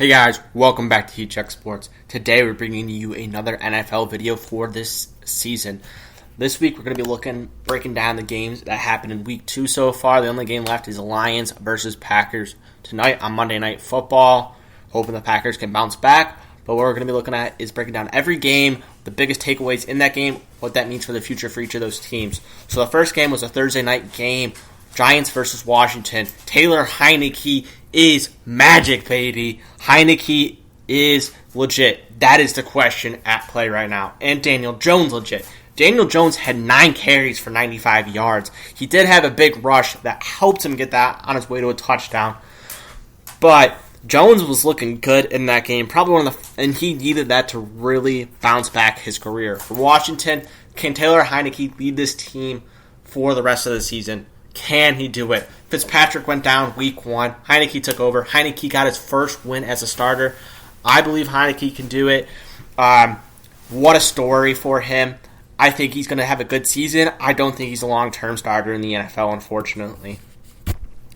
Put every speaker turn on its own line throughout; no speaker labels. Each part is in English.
Hey guys, welcome back to Heat Check Sports. Today we're bringing you another NFL video for this season. This week we're going to be breaking down the games that happened in week 2 so far. The only game left is Lions versus Packers tonight on Monday Night Football. Hoping the Packers can bounce back. But what we're going to be looking at is breaking down every game, the biggest takeaways in that game, what that means for the future for each of those teams. So the first game was a Thursday night game, Giants versus Washington. Taylor Heinicke is magic, baby. Heinicke is legit. That is the question at play right now. And Daniel Jones legit. Daniel Jones had 9 carries for 95 yards. He did have a big rush that helped him get that on his way to a touchdown. But Jones was looking good in that game. And he needed that to really bounce back his career. For Washington, can Taylor Heinicke lead this team for the rest of the season? Can he do it? Fitzpatrick went down week 1. Heinicke took over. Heinicke got his first win as a starter. I believe Heinicke can do it. What a story for him. I think he's going to have a good season. I don't think he's a long-term starter in the NFL, unfortunately.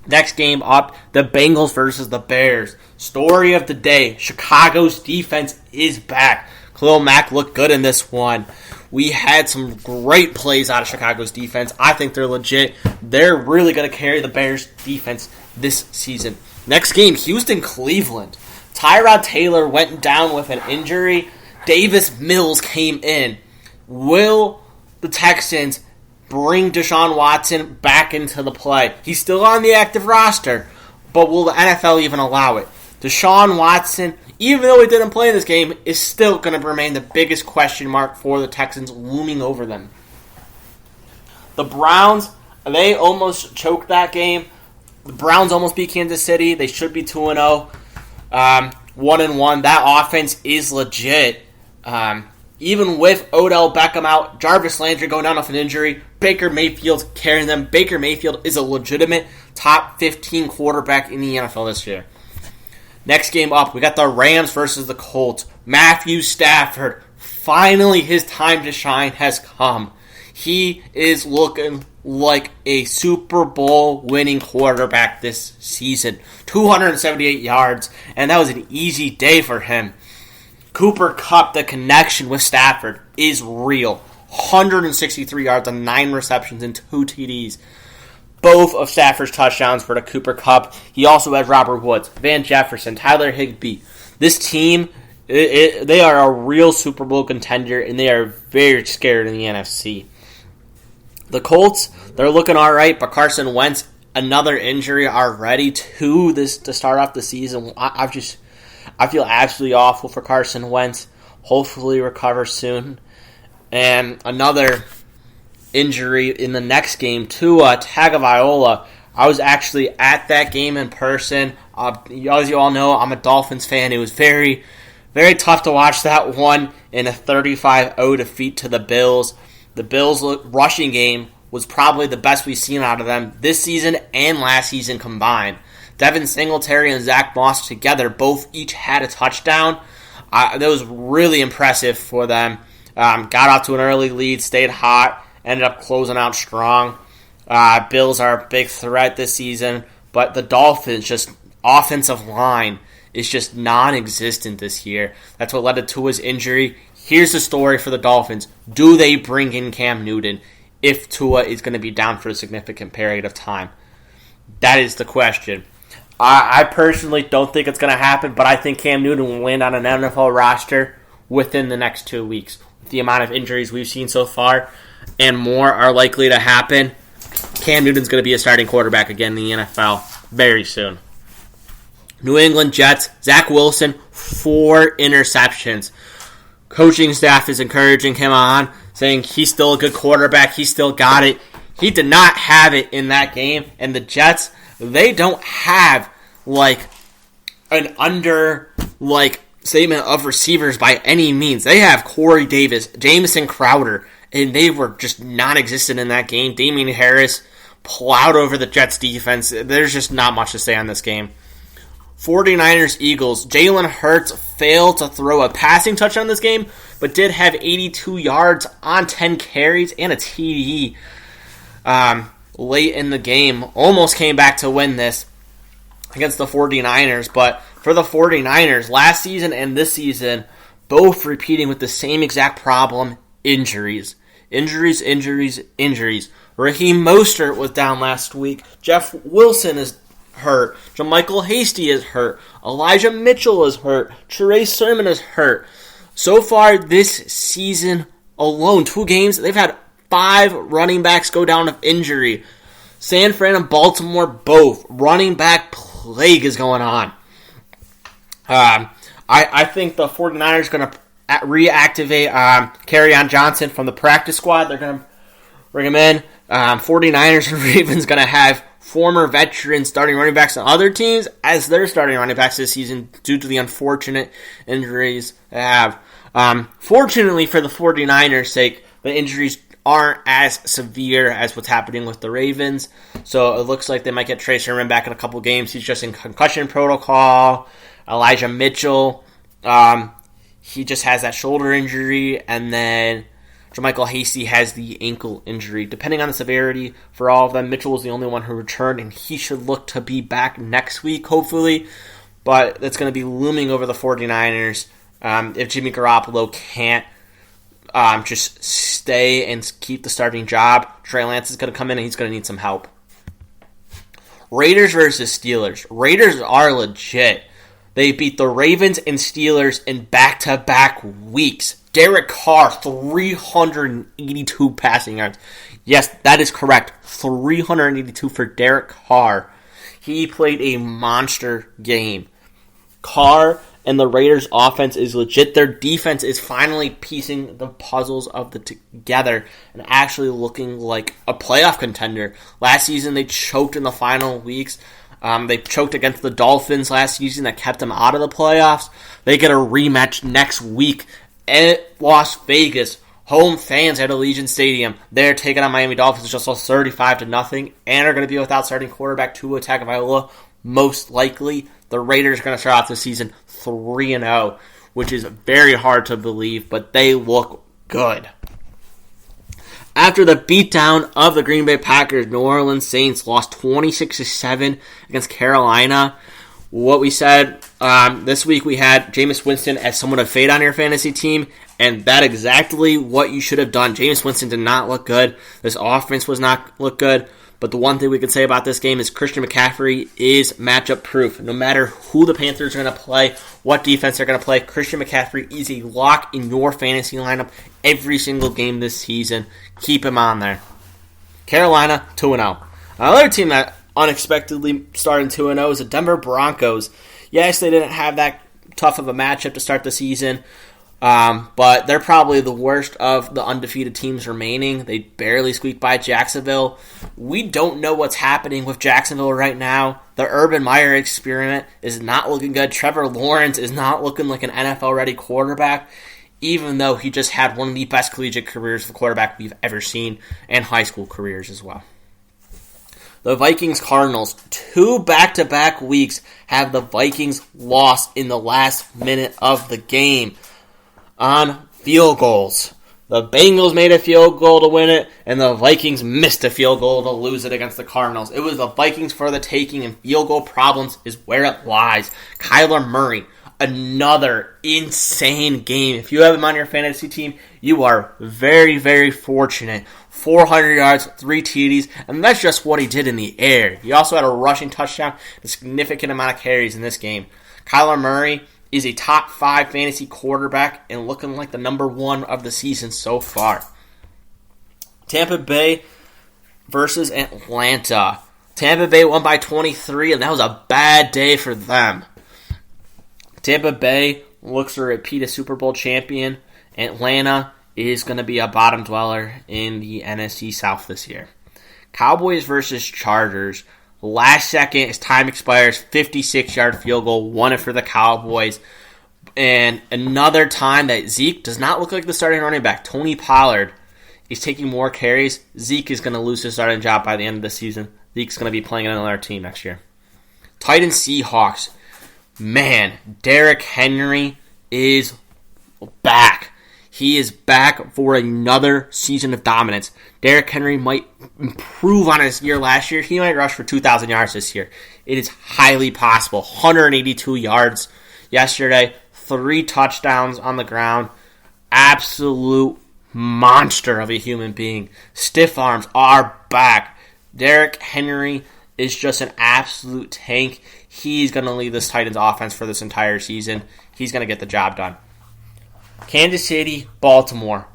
Next game up, the Bengals versus the Bears. Story of the day. Chicago's defense is back. Khalil Mack looked good in this one. We had some great plays out of Chicago's defense. I think they're legit. They're really going to carry the Bears' defense this season. Next game, Houston-Cleveland. Tyrod Taylor went down with an injury. Davis Mills came in. Will the Texans bring Deshaun Watson back into the play? He's still on the active roster, but will the NFL even allow it? Deshaun Watson, even though he didn't play in this game, is still going to remain the biggest question mark for the Texans looming over them. The Browns, they almost choked that game. The Browns almost beat Kansas City. They should be 2-0, 1-1. That offense is legit. Even with Odell Beckham out, Jarvis Landry going down off an injury, Baker Mayfield carrying them. Baker Mayfield is a legitimate top 15 quarterback in the NFL this year. Next game up, we got the Rams versus the Colts. Matthew Stafford, finally his time to shine has come. He is looking like a Super Bowl winning quarterback this season. 278 yards, and that was an easy day for him. Cooper Kupp, the connection with Stafford is real. 163 yards on 9 receptions and 2 TDs. Both of Stafford's touchdowns for the Cooper Kupp. He also has Robert Woods, Van Jefferson, Tyler Higbee. This team, they are a real Super Bowl contender, and they are very scared in the NFC. The Colts, they're looking all right, but Carson Wentz, another injury already to start off the season. I feel absolutely awful for Carson Wentz. Hopefully recover soon. And another injury in the next game, Tua Tagovailoa. I was actually at that game in person. As you all know, I'm a Dolphins fan. It was very, very tough to watch that one in a 35-0 defeat to the Bills. The Bills' rushing game was probably the best we've seen out of them this season and last season combined. Devin Singletary and Zach Moss together each had a touchdown. That was really impressive for them. Got off to an early lead, stayed hot, ended up closing out strong. Bills are a big threat this season, but the Dolphins' offensive line is just non-existent this year. That's what led to Tua's injury. Here's the story for the Dolphins. Do they bring in Cam Newton if Tua is going to be down for a significant period of time? That is the question. I personally don't think it's going to happen, but I think Cam Newton will land on an NFL roster within the next 2 weeks. With the amount of injuries we've seen so far, and more are likely to happen, Cam Newton's going to be a starting quarterback again in the NFL very soon. New England Jets, Zach Wilson, 4 interceptions. Coaching staff is encouraging him on, saying he's still a good quarterback, he still got it. He did not have it in that game, and the Jets, they don't have an statement of receivers by any means. They have Corey Davis, Jamison Crowder, and they were just non-existent in that game. Damian Harris plowed over the Jets defense. There's just not much to say on this game. 49ers Eagles. Jalen Hurts failed to throw a passing touchdown this game, but did have 82 yards on 10 carries and a TD. late in the game. Almost came back to win this against the 49ers, but for the 49ers. Last season and this season, both repeating with the same exact problem, injuries. Injuries. Raheem Mostert was down last week. Jeff Wilson is hurt. JaMychal Hasty is hurt. Elijah Mitchell is hurt. Trey Sermon is hurt. So far this season alone, 2 games, they've had 5 running backs go down with injury. San Fran and Baltimore both. Running back plague is going on. I think the 49ers are going to reactivate Kerryon Johnson from the practice squad. They're going to bring him in. 49ers and Ravens going to have former veteran starting running backs on other teams as their starting running backs this season due to the unfortunate injuries they have. Fortunately for the 49ers' sake, the injuries aren't as severe as what's happening with the Ravens. So it looks like they might get Trey Sermon back in a couple games. He's just in concussion protocol. Elijah Mitchell, he just has that shoulder injury. And then JaMychal Hasty has the ankle injury. Depending on the severity for all of them, Mitchell was the only one who returned, and he should look to be back next week, hopefully. But that's going to be looming over the 49ers if Jimmy Garoppolo can't just stay and keep the starting job. Trey Lance is going to come in, and he's going to need some help. Raiders versus Steelers. Raiders are legit. They beat the Ravens and Steelers in back-to-back weeks. Derek Carr, 382 passing yards. Yes, that is correct. 382 for Derek Carr. He played a monster game. Carr and the Raiders' offense is legit. Their defense is finally piecing the puzzles of the together and actually looking like a playoff contender. Last season, they choked in the final weeks. They choked against the Dolphins last season that kept them out of the playoffs. They get a rematch next week at Las Vegas. Home fans at Allegiant Stadium. They're taking on Miami Dolphins just lost 35-0 and are going to be without starting quarterback Tua Tagovailoa. Most likely, the Raiders are going to start off the season 3-0, which is very hard to believe, but they look good. After the beatdown of the Green Bay Packers, New Orleans Saints lost 26-7 against Carolina. What we said this week, we had Jameis Winston as someone to fade on your fantasy team, and that's exactly what you should have done. Jameis Winston did not look good. This offense was not look good. But the one thing we can say about this game is Christian McCaffrey is matchup proof. No matter who the Panthers are going to play, what defense they're going to play, Christian McCaffrey is a lock in your fantasy lineup every single game this season. Keep him on there. Carolina, 2-0. Another team that unexpectedly started 2-0 is the Denver Broncos. Yes, they didn't have that tough of a matchup to start the season, but they're probably the worst of the undefeated teams remaining. They barely squeaked by Jacksonville. We don't know what's happening with Jacksonville right now. The Urban Meyer experiment is not looking good. Trevor Lawrence is not looking like an NFL-ready quarterback, even though he just had one of the best collegiate careers of the quarterback we've ever seen, and high school careers as well. The Vikings-Cardinals, 2 back-to-back weeks have the Vikings lost in the last minute of the game on field goals. The Bengals made a field goal to win it, and the Vikings missed a field goal to lose it against the Cardinals. It was the Vikings for the taking, and field goal problems is where it lies. Kyler Murray, another insane game. If you have him on your fantasy team, you are very, very fortunate. 400 yards, 3 TDs, and that's just what he did in the air. He also had a rushing touchdown, a significant amount of carries in this game. Kyler Murray is a top 5 fantasy quarterback and looking like the number 1 of the season so far. Tampa Bay versus Atlanta. Tampa Bay won by 23, and that was a bad day for them. Tampa Bay looks to repeat a Super Bowl champion. Atlanta is going to be a bottom dweller in the NFC South this year. Cowboys versus Chargers. Last second, as time expires, 56-yard field goal, won it for the Cowboys. And another time that Zeke does not look like the starting running back. Tony Pollard is taking more carries. Zeke is going to lose his starting job by the end of the season. Zeke's going to be playing on another team next year. Titans Seahawks. Man, Derrick Henry is back. He is back for another season of dominance. Derrick Henry might improve on his year last year. He might rush for 2,000 yards this year. It is highly possible. 182 yards yesterday, 3 touchdowns on the ground. Absolute monster of a human being. Stiff arms are back. Derrick Henry is just an absolute tank. He's going to lead this Titans offense for this entire season. He's going to get the job done. Kansas City, Baltimore.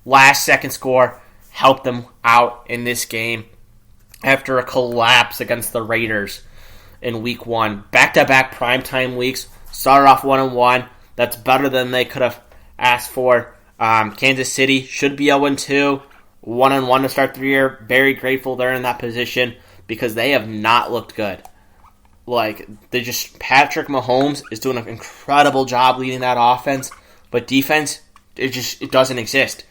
Last second score helped them out in this game after a collapse against the Raiders in week 1. Back-to-back primetime weeks. Started off 1-1. That's better than they could have asked for. Kansas City should be 0-2. 1-1 to start the year. Very grateful they're in that position because they have not looked good. Patrick Mahomes is doing an incredible job leading that offense, but defense, it doesn't exist.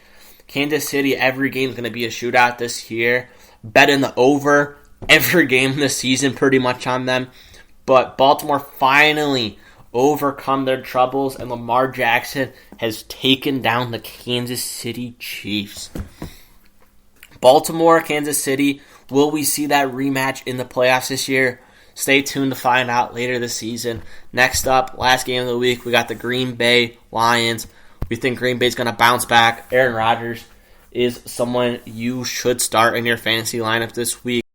Kansas City, every game is going to be a shootout this year. Bet in the over every game this season pretty much on them. But Baltimore finally overcome their troubles, and Lamar Jackson has taken down the Kansas City Chiefs. Baltimore, Kansas City, will we see that rematch in the playoffs this year? Stay tuned to find out later this season. Next up, last game of the week, we got the Green Bay Lions. We think Green Bay's going to bounce back. Aaron Rodgers is someone you should start in your fantasy lineup this week.